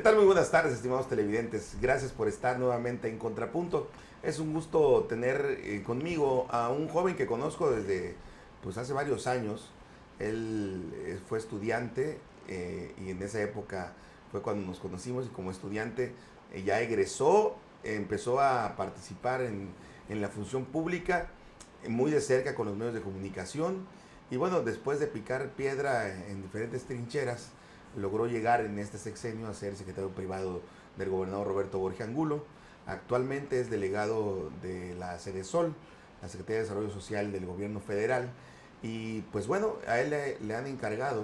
tal? Muy buenas tardes, estimados televidentes. Gracias por estar nuevamente en Contrapunto. Es un gusto tener conmigo a un joven que conozco desde pues hace varios años. Él fue estudiante y en esa época fue cuando nos conocimos, y como estudiante ya egresó, empezó a participar en la función pública, muy de cerca con los medios de comunicación, y bueno, después de picar piedra en diferentes trincheras, logró llegar en este sexenio a ser secretario privado del gobernador Roberto Borge Angulo. Actualmente es delegado de la Sedesol, la Secretaría de Desarrollo Social del Gobierno Federal, y pues bueno, a él le han encargado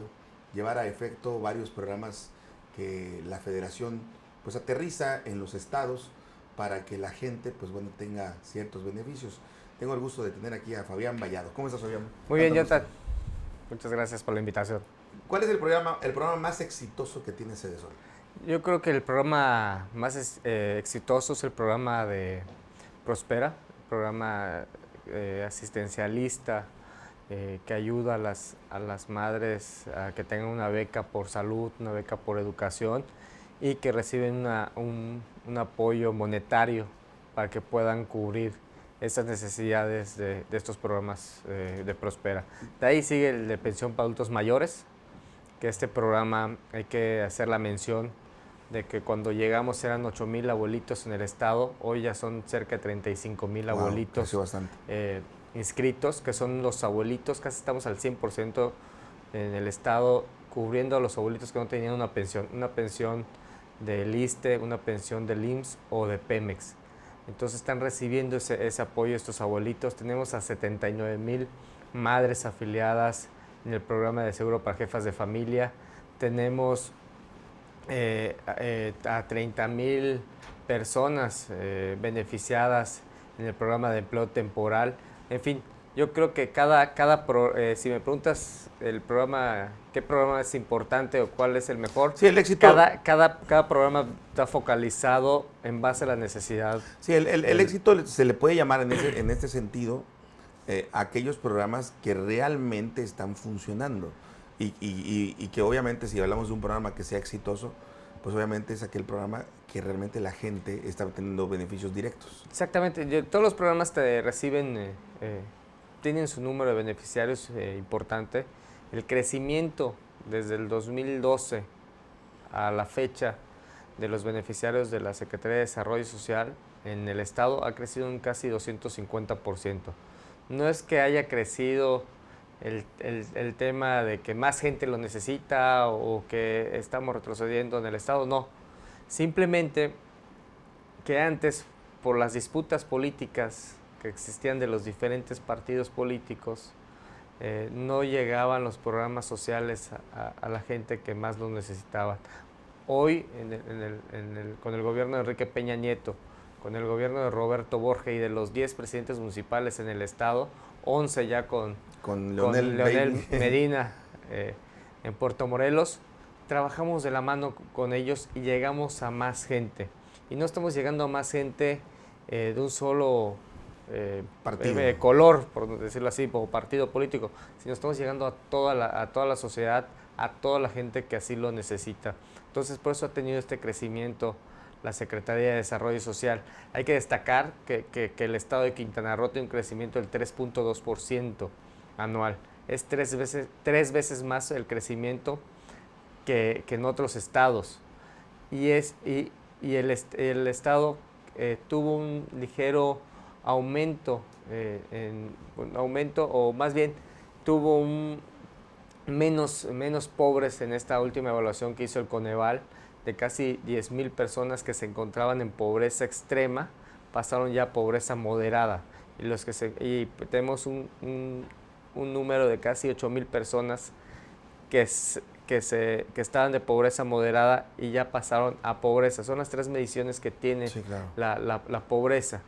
llevar a efecto varios programas que la federación pues aterriza en los estados para que la gente pues bueno tenga ciertos beneficios. Tengo el gusto de tener aquí a Fabián Vallado. ¿Cómo estás, Fabián? Muy bien, Jonathan. Muchas gracias por la invitación. ¿Cuál es el programa más exitoso que tiene Sedesol? Yo creo que el programa más exitoso es el programa de Prospera, el programa asistencialista que ayuda a las madres a que tengan una beca por salud, una beca por educación, y que reciben un apoyo monetario para que puedan cubrir estas necesidades de estos programas de Prospera. De ahí sigue el de pensión para adultos mayores, que este programa hay que hacer la mención de que cuando llegamos eran 8,000 abuelitos en el estado, hoy ya son cerca de 35,000 abuelitos inscritos, que son los abuelitos, casi estamos al 100% en el estado, cubriendo a los abuelitos que no tenían una pensión del ISSSTE, una pensión del IMSS o de Pemex. Entonces están recibiendo ese apoyo estos abuelitos. Tenemos a 79,000 madres afiliadas en el programa de seguro para jefas de familia. Tenemos a 30,000 personas beneficiadas en el programa de empleo temporal. En fin, yo creo que si me preguntas qué programa es importante o cuál es el mejor, sí, el éxito. Cada programa está focalizado en base a la necesidad. Sí, el éxito se le puede llamar en este sentido aquellos programas que realmente están funcionando y que obviamente si hablamos de un programa que sea exitoso, pues obviamente es aquel programa que realmente la gente está obteniendo beneficios directos. Exactamente, todos los programas tienen su número de beneficiarios importante. El crecimiento desde el 2012 a la fecha de los beneficiarios de la Secretaría de Desarrollo Social en el estado ha crecido en casi 250%. No es que haya crecido el tema de que más gente lo necesita o que estamos retrocediendo en el estado, no. Simplemente que antes, por las disputas políticas que existían de los diferentes partidos políticos, no llegaban los programas sociales a la gente que más lo necesitaba. Hoy, con el gobierno de Enrique Peña Nieto, con el gobierno de Roberto Borge y de los 10 presidentes municipales en el estado, 11 ya con Leonel Medina en Puerto Morelos, trabajamos de la mano con ellos y llegamos a más gente. Y no estamos llegando a más gente de un solo color, por decirlo así, o partido político, sino estamos llegando a toda la sociedad, a toda la gente que así lo necesita. Entonces, por eso ha tenido este crecimiento la Secretaría de Desarrollo Social. Hay que destacar que el estado de Quintana Roo tiene un crecimiento del 3.2% anual. Es tres veces más el crecimiento que en otros estados. Y el estado tuvo un ligero aumento, o más bien tuvo menos pobres en esta última evaluación que hizo el Coneval. De casi 10,000 personas que se encontraban en pobreza extrema, pasaron ya a pobreza moderada. Y tenemos un número de casi 8,000 personas que estaban de pobreza moderada y ya pasaron a pobreza. Son las tres mediciones que tiene la pobreza.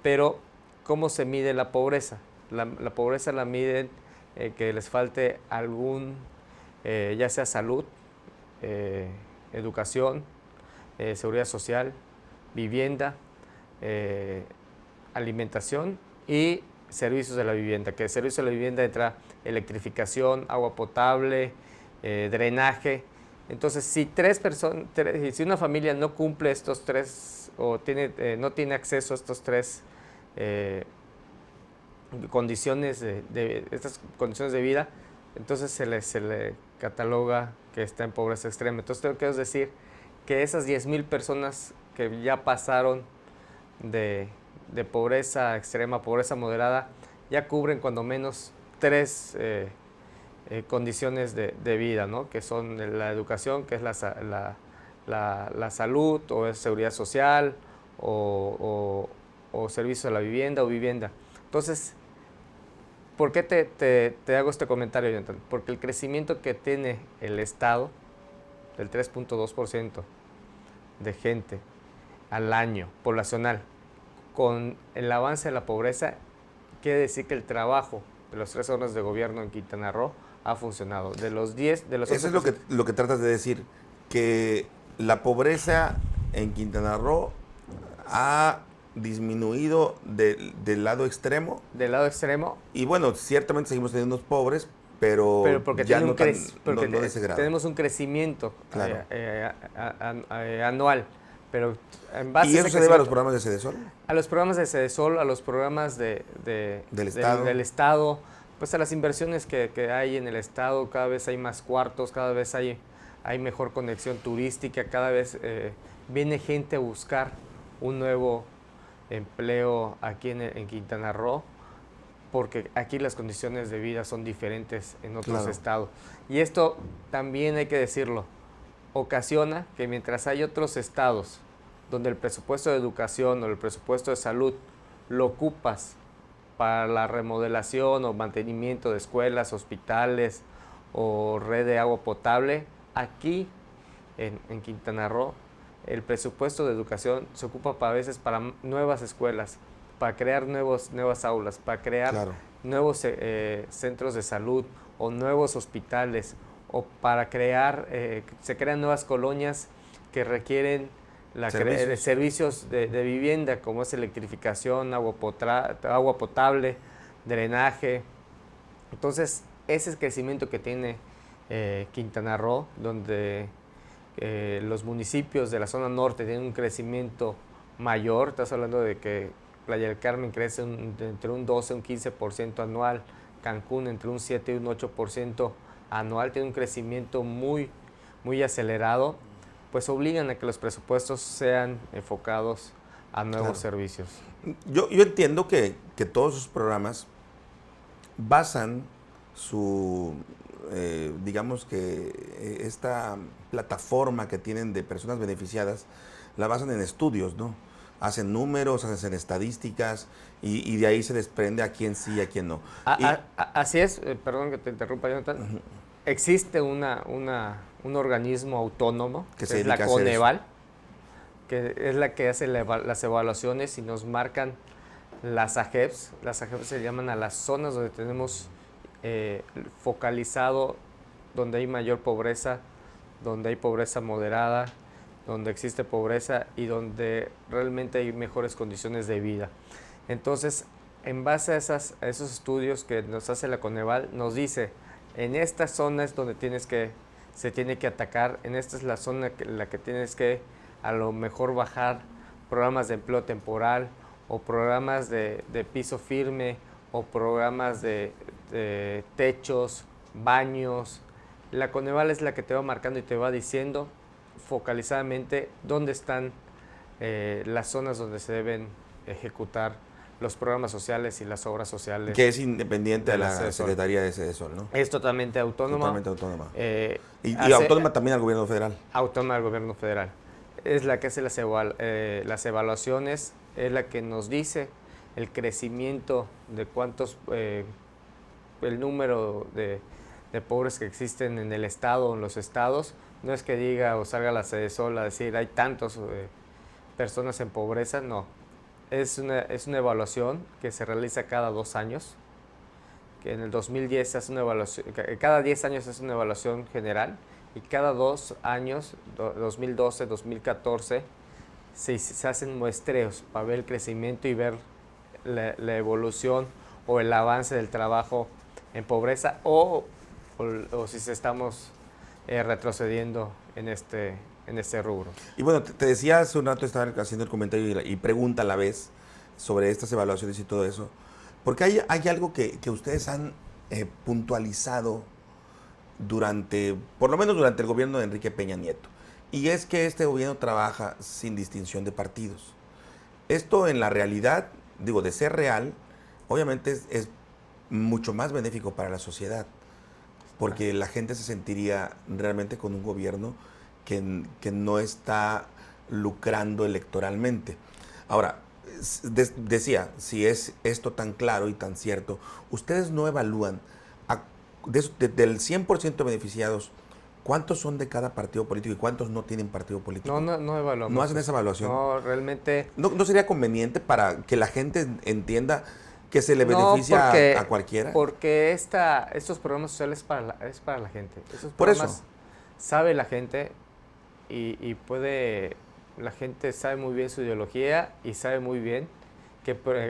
Pero, ¿cómo se mide la pobreza? La pobreza la miden que les falte ya sea salud, educación, seguridad social, vivienda, alimentación y servicios de la vivienda. Que el servicio de la vivienda entra electrificación, agua potable, drenaje, Entonces, si si una familia no cumple estos tres o no tiene acceso a estos tres estas condiciones de vida, entonces se le cataloga que está en pobreza extrema. Entonces, tengo que decir que esas 10,000 personas que ya pasaron de pobreza extrema a pobreza moderada, ya cubren cuando menos tres condiciones de vida, ¿no? Que son la educación, que es la salud, o es seguridad social, o servicio a la vivienda o vivienda. Entonces, ¿por qué te hago este comentario, Jonathan? Porque el crecimiento que tiene el Estado, del 3.2% de gente al año poblacional, con el avance de la pobreza, quiere decir que el trabajo de los 3 órdenes de gobierno en Quintana Roo ha funcionado. De los 10, de los Eso es lo que tratas de decir, que la pobreza en Quintana Roo ha disminuido del lado extremo. Del lado extremo. Y bueno, ciertamente seguimos teniendo unos pobres, pero porque ya no, porque no de ese grado. Tenemos un crecimiento claro. anual. Pero en base ¿Y eso se debe a los programas de Sedesol? A los programas de Sedesol, a los programas del Estado, pues a las inversiones que hay en el Estado. Cada vez hay más cuartos, cada vez hay mejor conexión turística, cada vez viene gente a buscar un nuevo empleo aquí en Quintana Roo, porque aquí las condiciones de vida son diferentes en otros estados. Y esto también hay que decirlo, ocasiona que mientras hay otros estados donde el presupuesto de educación o el presupuesto de salud lo ocupas para la remodelación o mantenimiento de escuelas, hospitales o red de agua potable, aquí en Quintana Roo el presupuesto de educación se ocupa a veces para nuevas escuelas, para crear nuevas aulas, para crear nuevos centros de salud o nuevos hospitales, o para se crean nuevas colonias que requieren servicios de vivienda, como es electrificación, agua potable, drenaje. Entonces, ese es el crecimiento que tiene Quintana Roo, donde los municipios de la zona norte tienen un crecimiento mayor. Estás hablando de que Playa del Carmen crece entre un 12 y un 15% anual, Cancún entre un 7 y un 8% anual, tiene un crecimiento muy, muy acelerado, pues obligan a que los presupuestos sean enfocados a nuevos servicios. Yo entiendo que todos sus programas basan digamos que esta plataforma que tienen de personas beneficiadas, la basan en estudios, ¿no? Hacen números, hacen estadísticas y de ahí se desprende a quién sí y a quién no. Así es, perdón que te interrumpa, Jonathan. Existe un organismo autónomo, que es la Coneval, que es la que hace las evaluaciones y nos marcan las AGEPs. Las AGEPs se llaman a las zonas donde tenemos focalizado, donde hay mayor pobreza, donde hay pobreza moderada, donde existe pobreza y donde realmente hay mejores condiciones de vida. Entonces, en base a esos estudios que nos hace la Coneval, nos dice, en esta zona es donde se tiene que atacar, en esta es la zona en la que tienes que a lo mejor bajar programas de empleo temporal o programas de piso firme o programas de techos, baños. La Coneval es la que te va marcando y te va diciendo focalizadamente dónde están las zonas donde se deben ejecutar los programas sociales y las obras sociales. Que es independiente de la Secretaría de Sedesol, ¿no? Es totalmente autónoma. Totalmente autónoma. Y autónoma también al gobierno federal. Autónoma al gobierno federal. Es la que hace las evaluaciones, es la que nos dice el crecimiento de cuántos, el número de pobres que existen en el estado o en los estados. No es que diga o salga la Sedesol a decir hay tantas personas en pobreza, no. Es una evaluación que se realiza cada 2 años, que en el 2010 se hace una evaluación, cada 10 años se hace una evaluación general y cada 2 años, 2012, 2014, se hacen muestreos para ver el crecimiento y ver la evolución o el avance del trabajo en pobreza o si estamos retrocediendo en este rubro. Y bueno, te decía hace un rato, estaba haciendo el comentario y pregunta a la vez sobre estas evaluaciones y todo eso, porque hay algo que ustedes han puntualizado durante, por lo menos durante el gobierno de Enrique Peña Nieto, y es que este gobierno trabaja sin distinción de partidos. Esto en la realidad, digo, de ser real, obviamente es mucho más benéfico para la sociedad, porque la gente se sentiría realmente con un gobierno que no está lucrando electoralmente. Ahora, decía, si es esto tan claro y tan cierto, ustedes no evalúan del 100% de beneficiados, ¿cuántos son de cada partido político y cuántos no tienen partido político? No evaluamos. ¿No hacen esa evaluación? No, realmente... ¿No sería conveniente para que la gente entienda que se le beneficia a cualquiera? Porque estos programas sociales es para la gente. Esos Por programas eso. sabe la gente y la gente sabe muy bien su ideología y sabe muy bien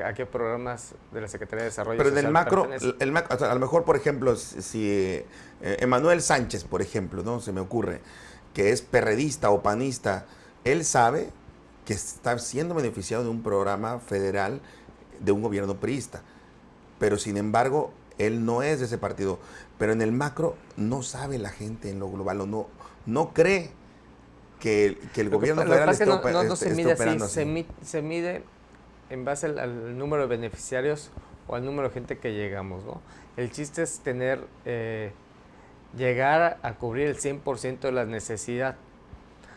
a qué programas de la Secretaría de Desarrollo Pero Social en el macro, pertenecen. o sea, a lo mejor, por ejemplo, si Emanuel Sánchez, por ejemplo, ¿no? Se me ocurre, que es perredista o panista, él sabe que está siendo beneficiado de un programa federal de un gobierno priista, pero sin embargo, él no es de ese partido. Pero en el macro no sabe la gente en lo global, o no cree que el gobierno federal esté operando así. Se mide en base al número de beneficiarios o al número de gente que llegamos, ¿no? El chiste es llegar a cubrir el 100% de la necesidad.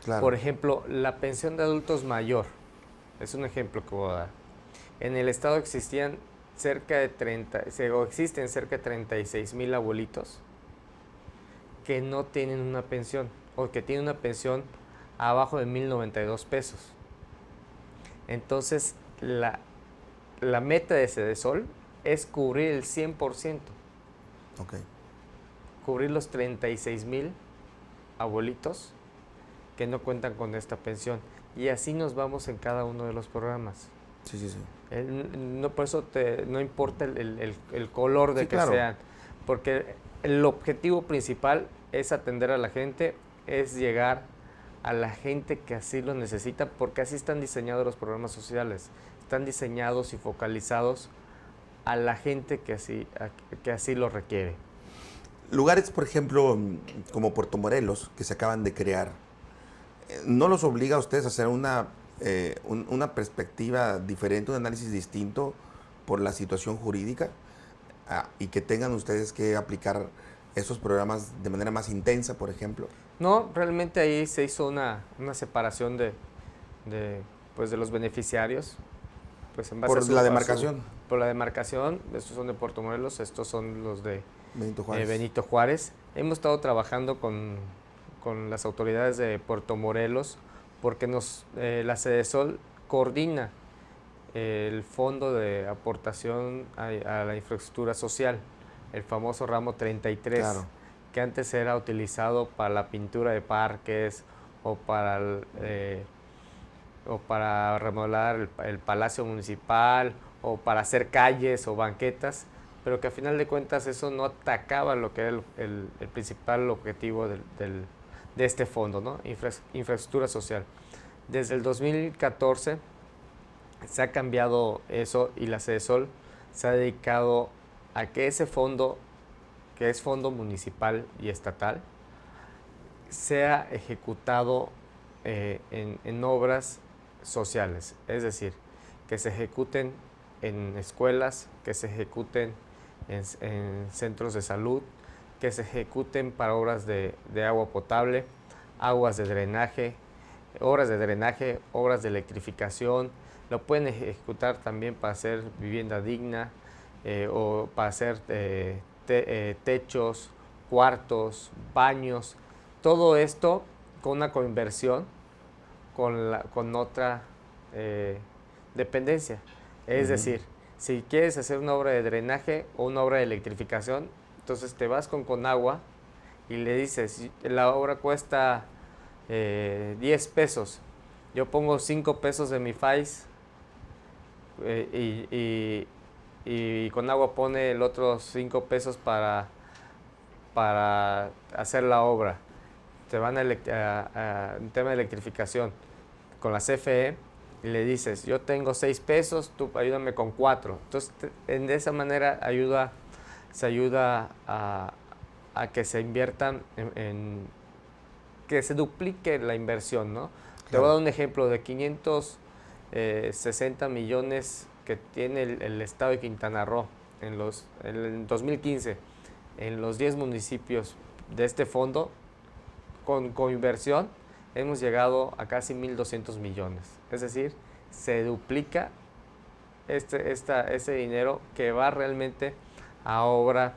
Claro. Por ejemplo, la pensión de adultos mayor, es un ejemplo que voy a dar. En el estado existen cerca de 36,000 abuelitos que no tienen una pensión o que tienen una pensión abajo de 1,092 pesos. Entonces, la meta de Cedesol es cubrir el 100%. Okay. Cubrir los 36,000 abuelitos que no cuentan con esta pensión. Y así nos vamos en cada uno de los programas. Sí, sí, sí. Por eso no importa el color de que claro. sean, porque el objetivo principal es atender a la gente, es llegar a la gente que así lo necesita, porque así están diseñados los programas sociales, están diseñados y focalizados a la gente que así lo requiere. Lugares, por ejemplo, como Puerto Morelos, que se acaban de crear, ¿no los obliga a ustedes a hacer una perspectiva diferente, un análisis distinto por la situación jurídica y que tengan ustedes que aplicar esos programas de manera más intensa, por ejemplo? No, realmente ahí se hizo una separación de los beneficiarios. Pues en base por la demarcación. Por la demarcación, estos son de Puerto Morelos, estos son los de Benito Juárez. Hemos estado trabajando con las autoridades de Puerto Morelos porque la Cedesol coordina el fondo de aportación a la infraestructura social, el famoso ramo 33, claro, que antes era utilizado para la pintura de parques o para remodelar el Palacio Municipal o para hacer calles o banquetas, pero que a final de cuentas eso no atacaba lo que era el principal objetivo de este fondo, ¿no? Infraestructura social. Desde el 2014 se ha cambiado eso y la Cedesol se ha dedicado a que ese fondo, que es fondo municipal y estatal, sea ejecutado en obras sociales, es decir, que se ejecuten en escuelas, que se ejecuten en centros de salud, que se ejecuten para obras de agua potable, aguas de drenaje, obras de electrificación. Lo pueden ejecutar también para hacer vivienda digna o para hacer techos, cuartos, baños. Todo esto con una conversión con otra dependencia. Es decir, si quieres hacer una obra de drenaje o una obra de electrificación, entonces te vas con Conagua y le dices, la obra cuesta 10 pesos, yo pongo 5 pesos de mi FAIS y Conagua pone el otro 5 pesos para hacer la obra. te van en tema de electrificación con la CFE y le dices, yo tengo 6 pesos, tú ayúdame con 4. Entonces, de esa manera se ayuda a que se inviertan que se duplique la inversión, ¿no? Claro. Te voy a dar un ejemplo de 560 millones que tiene el estado de Quintana Roo en 2015, en los 10 municipios de este fondo, con inversión, hemos llegado a casi 1.200 millones. Es decir, se duplica ese dinero que va realmente a obra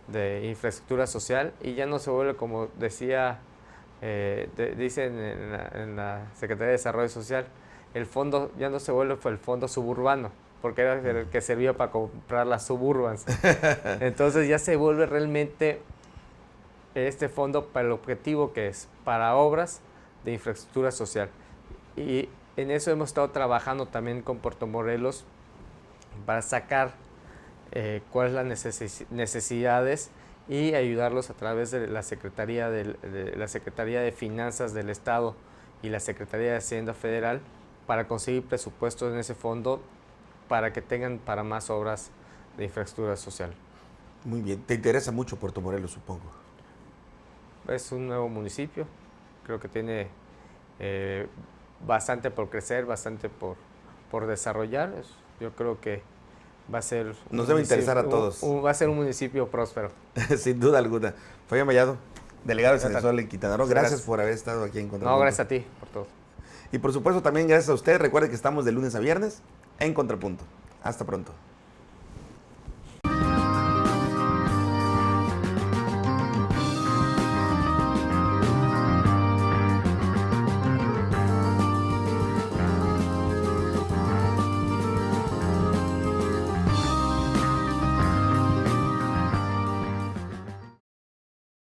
de infraestructura social y ya no se vuelve, como decía, dicen en la Secretaría de Desarrollo Social, el fondo ya no se vuelve el fondo suburbano, porque era el que servía para comprar las suburbans. Entonces ya se vuelve realmente este fondo para el objetivo que es, para obras de infraestructura social. Y en eso hemos estado trabajando también con Puerto Morelos para sacar cuáles son las necesidades y ayudarlos a través de la Secretaría de Finanzas del Estado y la Secretaría de Hacienda Federal para conseguir presupuestos en ese fondo para que tengan para más obras de infraestructura social. Muy bien. ¿Te interesa mucho Puerto Morelos, supongo? Es un nuevo municipio. Creo que tiene bastante por crecer, bastante por desarrollar. Yo creo que va a ser... Nos debe interesar a todos. Va a ser un municipio próspero. Sin duda alguna. Fabián Mellado, delegado de Cenesol en Quintana Roo. Gracias por haber estado aquí en Contrapunto. No, gracias a ti por todo. Y por supuesto también gracias a usted. Recuerde que estamos de lunes a viernes en Contrapunto. Hasta pronto.